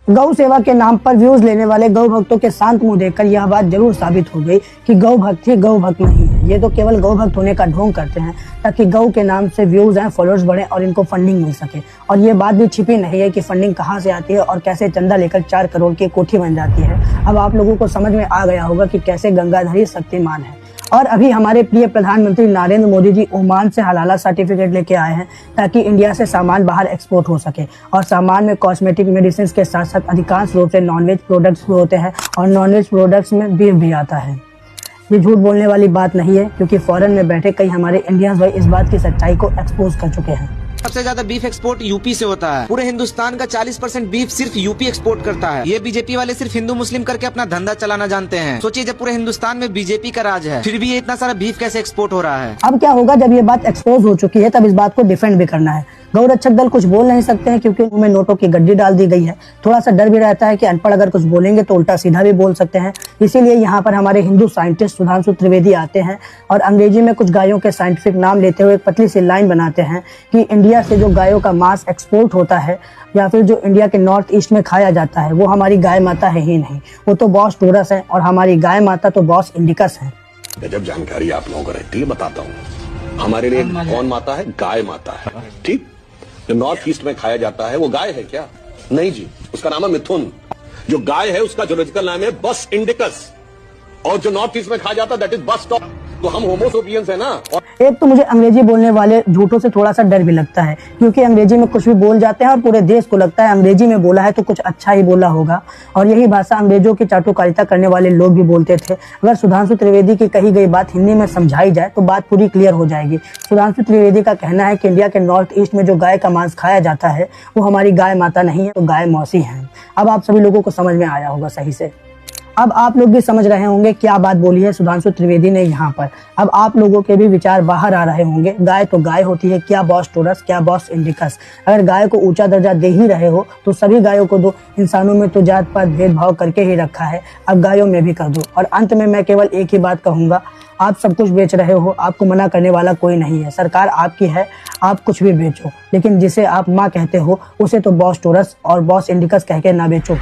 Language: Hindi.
गौ सेवा के नाम पर व्यूज लेने वाले गौ भक्तों के शांत मुंह देखकर यह बात जरूर साबित हो गई कि गौ भक्त ही गौ भक्त नहीं है। ये तो केवल गौ भक्त होने का ढोंग करते हैं ताकि गौ के नाम से व्यूज एंड फॉलोअर्स बढ़े और इनको फंडिंग मिल सके। और ये बात भी छिपी नहीं है कि फंडिंग कहाँ से आती है और कैसे चंदा लेकर 4 करोड़ की कोठी बन जाती है। अब आप लोगों को समझ में आ गया होगा कि कैसे गंगाधरी शक्तिमान है। और अभी हमारे प्रिय प्रधानमंत्री नरेंद्र मोदी जी ओमान से हलाला सर्टिफिकेट लेके आए हैं ताकि इंडिया से सामान बाहर एक्सपोर्ट हो सके। और सामान में कॉस्मेटिक मेडिसिन के साथ साथ अधिकांश रूप से नॉनवेज प्रोडक्ट्स भी होते हैं और नॉनवेज प्रोडक्ट्स में बीफ भी आता है। ये झूठ बोलने वाली बात नहीं है, क्योंकि फॉरेन में बैठे कई हमारे इंडियंस भाई इस बात की सच्चाई को एक्सपोज कर चुके हैं। सबसे ज्यादा बीफ एक्सपोर्ट यूपी से होता है। पूरे हिंदुस्तान का 40% बीफ सिर्फ यूपी एक्सपोर्ट करता है। ये बीजेपी वाले सिर्फ हिंदू मुस्लिम करके अपना धंधा चलाना जानते हैं। सोचिए, जब पूरे हिंदुस्तान में बीजेपी का राज है, फिर भी ये इतना सारा बीफ कैसे एक्सपोर्ट हो रहा है। अब क्या होगा, जब ये बात एक्सपोज हो चुकी है तब इस बात को डिफेंड भी करना है। गौ रक्षक दल कुछ बोल नहीं सकते हैं क्योंकि उनमें नोटों की गड्डी डाल दी गई है। थोड़ा सा डर भी रहता है कि अनपढ़ अगर कुछ बोलेंगे तो उल्टा सीधा भी बोल सकते हैं। इसीलिए यहाँ पर हमारे हिंदू साइंटिस्ट सुधांशु त्रिवेदी आते हैं और अंग्रेजी में कुछ गायों के साइंटिफिक नाम लेते हुए एक पतली सी लाइन बनाते हैं कि इंडिया से जो गायों का मांस एक्सपोर्ट होता है या फिर जो इंडिया के नॉर्थ ईस्ट में खाया जाता है वो हमारी गाय माता है ही नहीं, वो तो बॉस टोरस है और हमारी गाय माता तो बॉस इंडिकस है। गजब जानकारी आप लोगों को रहती है, बताता हूँ। हमारे लिए कौन माता है? गाय माता है। ठीक, जो नॉर्थ ईस्ट में खाया जाता है वो गाय है क्या? नहीं जी, उसका नाम है मिथुन। जो गाय है उसका जोलॉजिकल नाम है बस इंडिकस, और जो नॉर्थ ईस्ट में खाया जाता है दैट इज बस टॉप। तो हम होमो सेपियंस है ना। एक तो मुझे अंग्रेजी बोलने वाले झूठों से थोड़ा सा डर भी लगता है, क्योंकि अंग्रेजी में कुछ भी बोल जाते हैं और पूरे देश को लगता है अंग्रेजी में बोला है तो कुछ अच्छा ही बोला होगा। और यही भाषा अंग्रेजों की चाटुकारिता करने वाले लोग भी बोलते थे। अगर सुधांशु त्रिवेदी की कही गई बात हिंदी में समझाई जाए तो बात पूरी क्लियर हो जाएगी। सुधांशु त्रिवेदी का कहना है कि इंडिया के नॉर्थ ईस्ट में जो गाय का मांस खाया जाता है वो हमारी गाय माता नहीं है, तो गाय मौसी है। अब आप सभी लोगों को समझ में आया होगा सही से। अब आप लोग भी समझ रहे होंगे क्या बात बोली है सुधांशु त्रिवेदी ने यहाँ पर। अब आप लोगों के भी विचार बाहर आ रहे होंगे। गाय तो गाय होती है, क्या बॉस टोरस, क्या बॉस इंडिकस। अगर गाय को ऊंचा दर्जा दे ही रहे हो तो सभी गायों को दो। इंसानों में तो जात पात भेदभाव करके ही रखा है, अब गायों में भी कर दो। और अंत में मैं केवल एक ही बात कहूंगा, आप सब कुछ बेच रहे हो, आपको मना करने वाला कोई नहीं है। सरकार आपकी है, आप कुछ भी बेचो, लेकिन जिसे आप माँ कहते हो उसे तो बॉस टोरस और बॉस इंडिकस कह के ना बेचो।